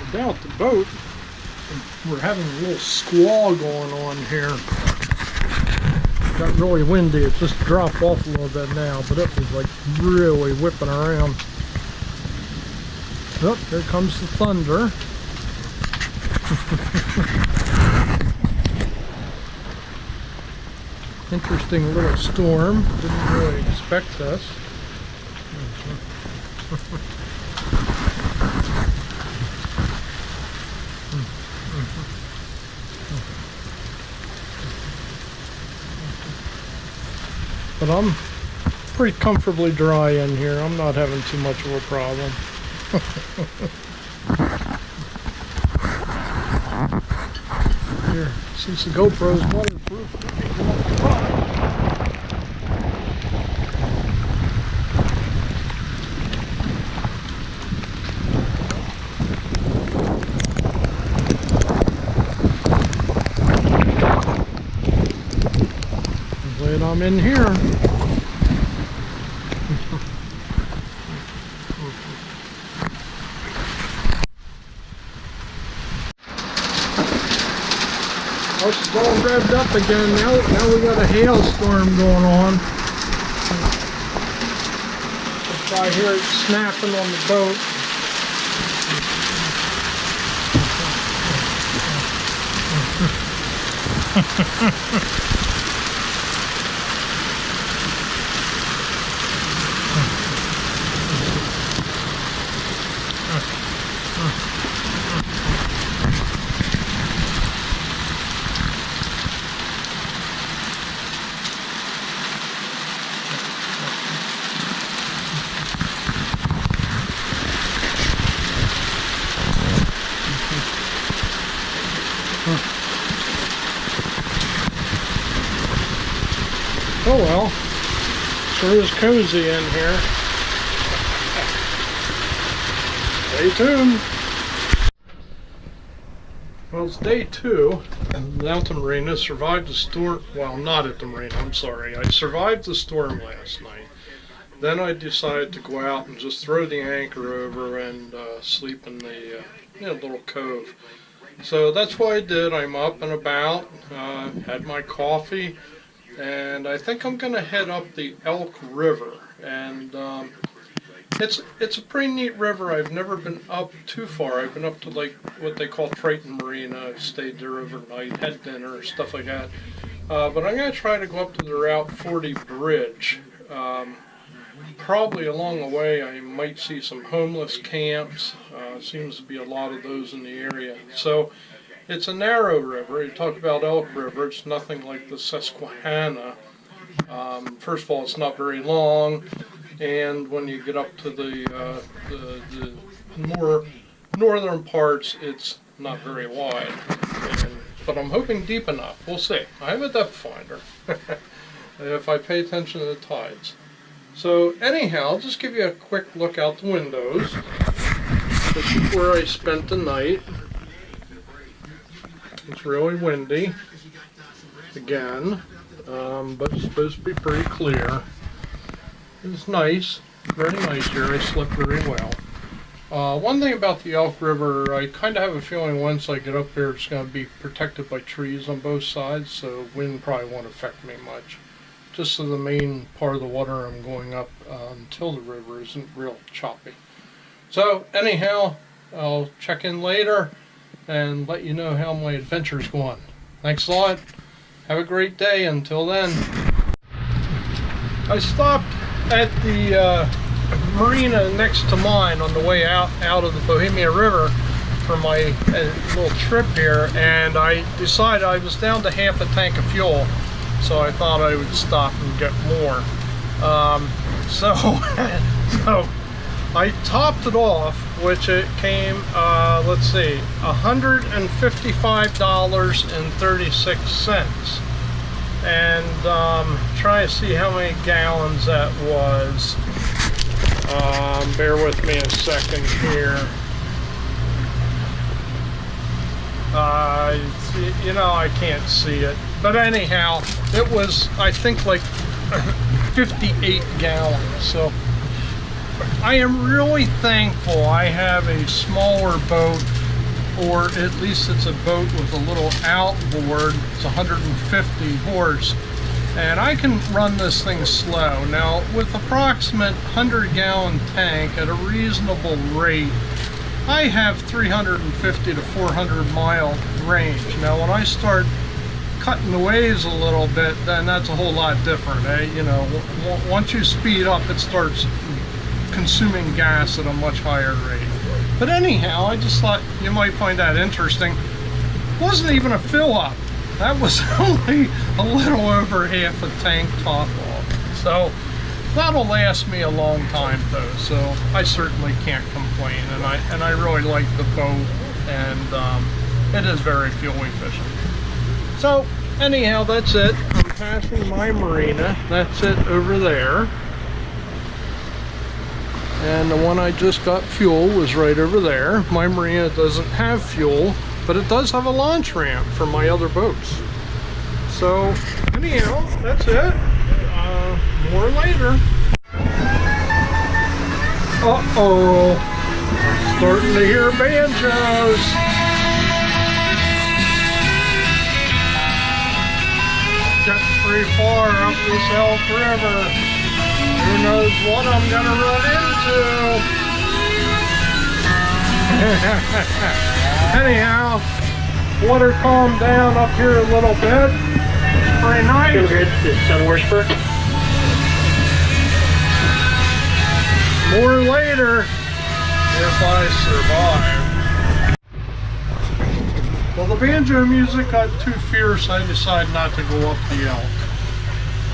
about the boat. We're having a little squall going on here. It got really windy. It just dropped off a little bit now, but it was like really whipping around. Oh, here comes the thunder. Interesting little storm. Didn't really expect this. But I'm pretty comfortably dry in here. I'm not having too much of a problem. Here, since the GoPro's waterproof, we can go up the front. I'm glad I'm in here. It's all revved up again. Now we got a hailstorm going on. I hear it snapping on the boat. Oh well, sure is cozy in here. Stay tuned. Well, it's day 2. Out at the marina, survived the storm. Well, not at the marina, I'm sorry. I survived the storm last night. Then I decided to go out and just throw the anchor over and sleep in the little cove. So that's what I did. I'm up and about, had my coffee, and I think I'm going to head up the Elk River. And it's a pretty neat river. I've never been up too far. I've been up to like what they call Triton Marina. I've stayed there overnight, had dinner, stuff like that. But I'm going to try to go up to the Route 40 bridge. Probably along the way I might see some homeless camps. Seems to be a lot of those in the area. So it's a narrow river. You talk about Elk River, it's nothing like the Susquehanna. First of all, it's not very long, and when you get up to the more northern parts, it's not very wide. But I'm hoping deep enough. We'll see. I have a depth finder if I pay attention to the tides. So anyhow, I'll just give you a quick look out the windows. This is where I spent the night. It's really windy again, but it's supposed to be pretty clear. It's nice, very nice here. I slept very well. One thing about the Elk River, I kind of have a feeling once I get up there it's going to be protected by trees on both sides, so wind probably won't affect me much. Just so the main part of the water I'm going up until the river isn't real choppy. So anyhow, I'll check in later and let you know how my adventure's going. Thanks a lot. Have a great day. Until then. I stopped at the marina next to mine on the way out of the Bohemia River for my little trip here, and I decided I was down to half a tank of fuel, so I thought I would stop and get more. So I topped it off, which it came, let's see, $155.36. And try to see how many gallons that was. Bear with me a second here. You know, I can't see it. But anyhow, it was, I think, like 58 gallons. So I am really thankful I have a smaller boat or at least it's a boat with a little outboard. It's 150 horse, and I can run this thing slow. Now, with approximate 100-gallon tank at a reasonable rate, I have 350 to 400 mile range. Now, when I start cutting the waves a little bit, then that's a whole lot different. You know, once you speed up, it starts consuming gas at a much higher rate. But anyhow, I just thought you might find that interesting. It wasn't even a fill up. That was only a little over half a tank top off. So that'll last me a long time though, so I certainly can't complain. And I really like the boat, and it is very fuel efficient. So anyhow, that's it. I'm passing my marina. That's it over there. And the one I just got fuel was right over there. My marina doesn't have fuel, but it does have a launch ramp for my other boats. So anyhow, that's it. More later. Uh-oh. Starting to hear banjos. Getting pretty far up this Elk River. Who knows what I'm gonna run into? Anyhow, water calmed down up here a little bit. Pretty nice. Over here, this is Worsper. More later, if I survive. Well, the banjo music got too fierce. I decided not to go up the Elk.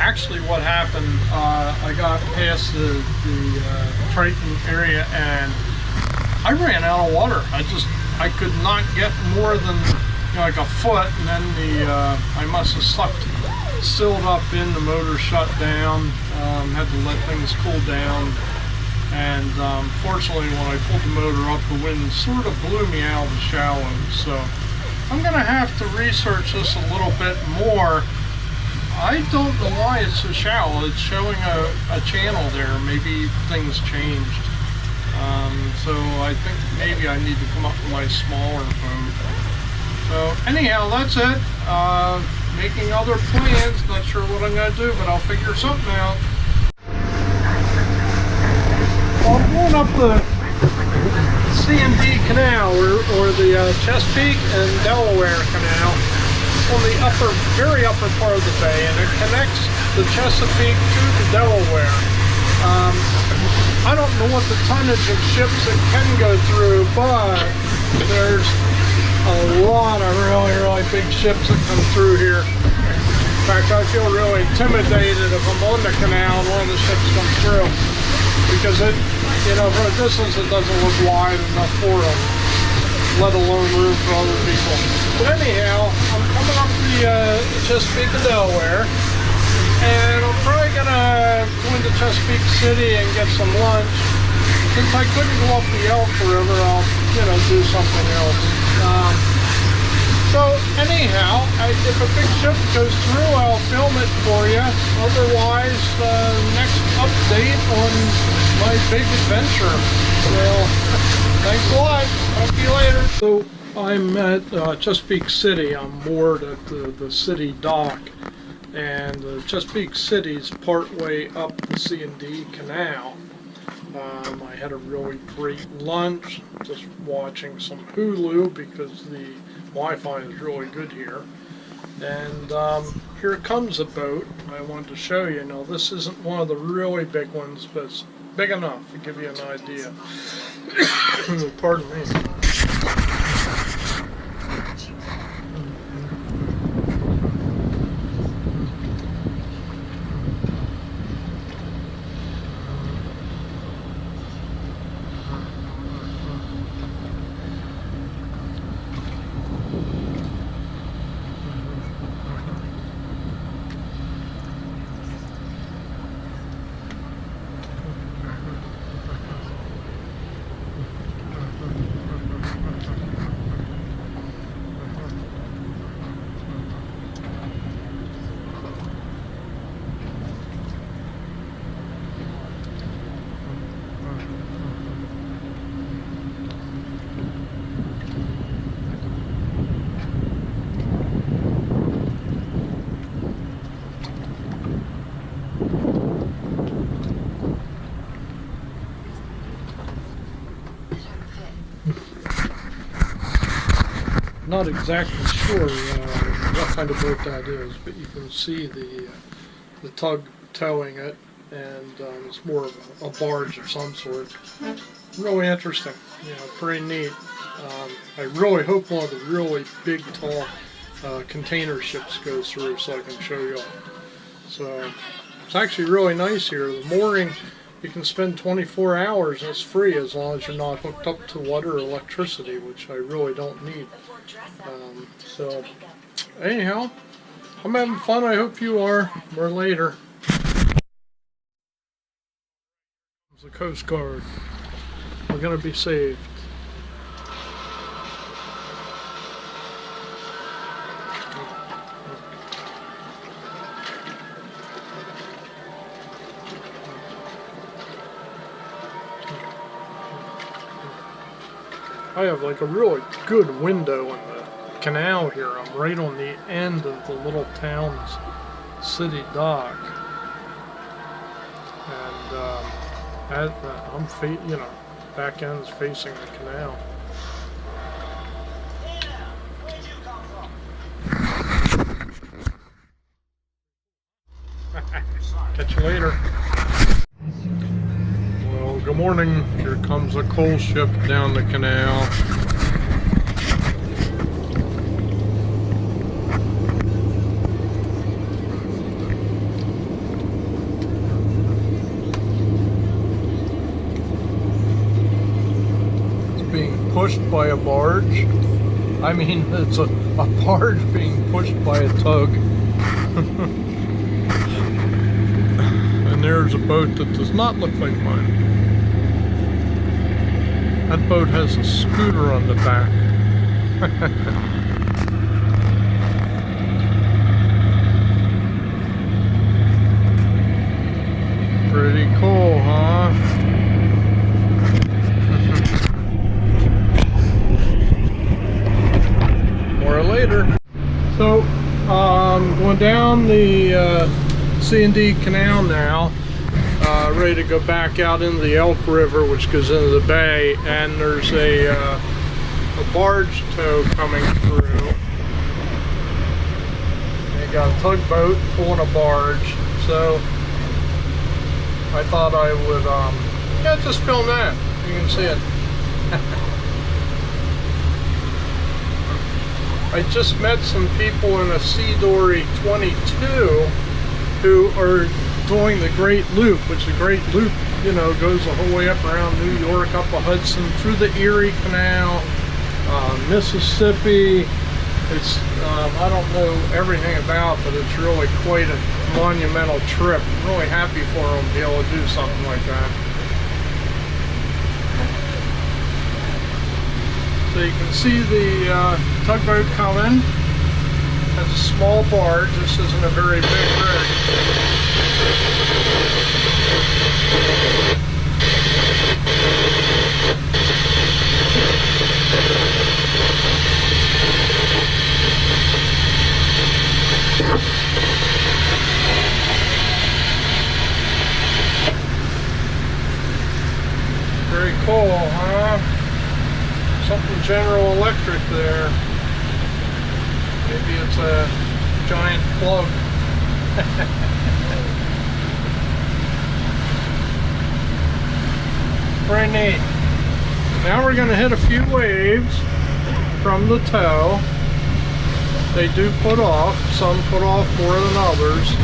Actually, what happened, I got past the Triton area and I ran out of water. I could not get more than, you know, like a foot, and then I must have stilled up in, the motor shut down, had to let things cool down, and fortunately when I pulled the motor up, the wind sort of blew me out of the shallows. So I'm gonna have to research this a little bit more. I don't know why it's so shallow. It's showing a channel there. Maybe things changed. So I think maybe I need to come up with my smaller boat. So anyhow, that's it. Making other plans. Not sure what I'm going to do, but I'll figure something out. Well, I'm going up the C&D Canal, or the Chesapeake and Delaware Canal, on the very upper part of the bay, and it connects the Chesapeake to the Delaware. I don't know what the tonnage of ships it can go through, but there's a lot of really big ships that come through here. In fact, I feel really intimidated if I'm on the canal and one of the ships comes through, because it, you know, from a distance it doesn't look wide enough for them, let alone room for other people. But anyhow, I'm coming up the Chesapeake and Delaware, and I'm probably gonna go into Chesapeake City and get some lunch. Since I couldn't go up the Elk River, I'll, you know, do something else. So anyhow, if a big ship goes through, I'll film it for you. Otherwise, next update on my big adventure. Well, thanks a lot. Talk to you later. So I'm at Chesapeake City. I'm moored at the city dock, and Chesapeake City is partway up the C&D Canal. I had a really great lunch, just watching some Hulu because the Wi-Fi is really good here. And here comes a boat I wanted to show you. Now, this isn't one of the really big ones, but it's big enough to give you an idea. Pardon me. not exactly sure what kind of boat that is, but you can see the tug towing it, and it's more of a barge of some sort. Really interesting, pretty neat. I really hope one of the really big, tall container ships goes through so I can show you all. So it's actually really nice here. The mooring, you can spend 24 hours and it's free as long as you're not hooked up to water or electricity, which I really don't need. So anyhow, I'm having fun. I hope you are. More later. The Coast Guard. We're going to be saved. I have like a really good window in the canal here. I'm right on the end of the little town's city dock, and back end's facing the canal. Catch you later. Well, good morning. Here comes a coal ship down the canal. It's being pushed by a barge. I mean, it's a barge being pushed by a tug. And there's a boat that does not look like mine. That boat has a scooter on the back. Pretty cool, huh? More later. So, going down the C&D Canal now. Ready to go back out into the Elk River, which goes into the bay, and there's a barge tow coming through. They got a tugboat pulling a barge, so I thought I would just film that. You can see it. I just met some people in a CDory 22 who are doing the Great Loop, which the Great Loop, goes the whole way up around New York, up the Hudson, through the Erie Canal, Mississippi. It's, I don't know everything about, but it's really quite a monumental trip. I'm really happy for them to be able to do something like that. So you can see the tugboat coming. It's a small barge. This isn't a very big rig. Very cool, huh? Something General Electric there. Maybe it's a giant plug. Very neat. Now we're going to hit a few waves from the tow. They do put off. Some put off more than others.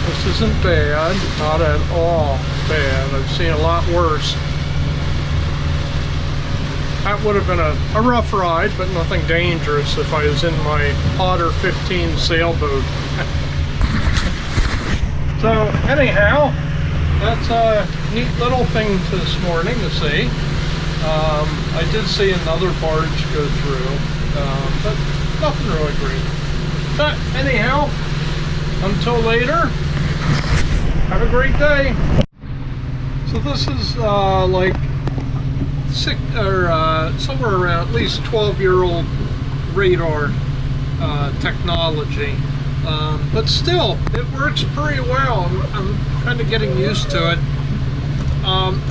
This isn't bad. Not at all bad. I've seen a lot worse. That would have been a rough ride, but nothing dangerous if I was in my Otter 15 sailboat. So anyhow, that's a neat little thing this morning to see. I did see another barge go through, but nothing really great. But anyhow, until later, have a great day. So this is like somewhere around at least 12-year-old radar technology, but still it works pretty well. I'm kind of getting used to it.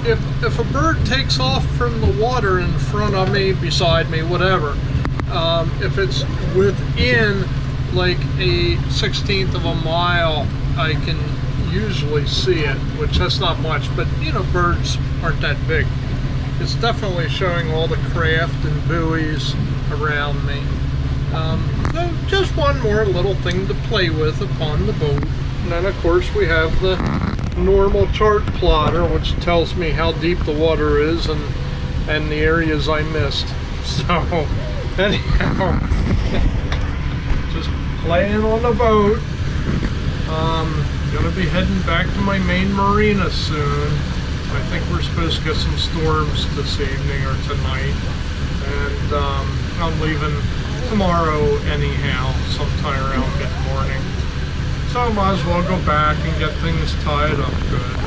If a bird takes off from the water in front of me, beside me, whatever, if it's within like a 1/16 of a mile, I can usually see it, which that's not much, but you know, birds aren't that big. It's definitely showing all the craft and buoys around me. So just one more little thing to play with upon the boat. And then of course we have the normal chart plotter, which tells me how deep the water is and the areas I missed. So anyhow, just playing on the boat. Gonna be heading back to my main marina soon. I think we're supposed to get some storms this evening or tonight, and I'm leaving tomorrow anyhow, sometime around mid-morning. So I might as well go back and get things tied up good.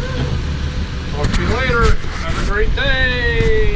Talk to you later. Have a great day.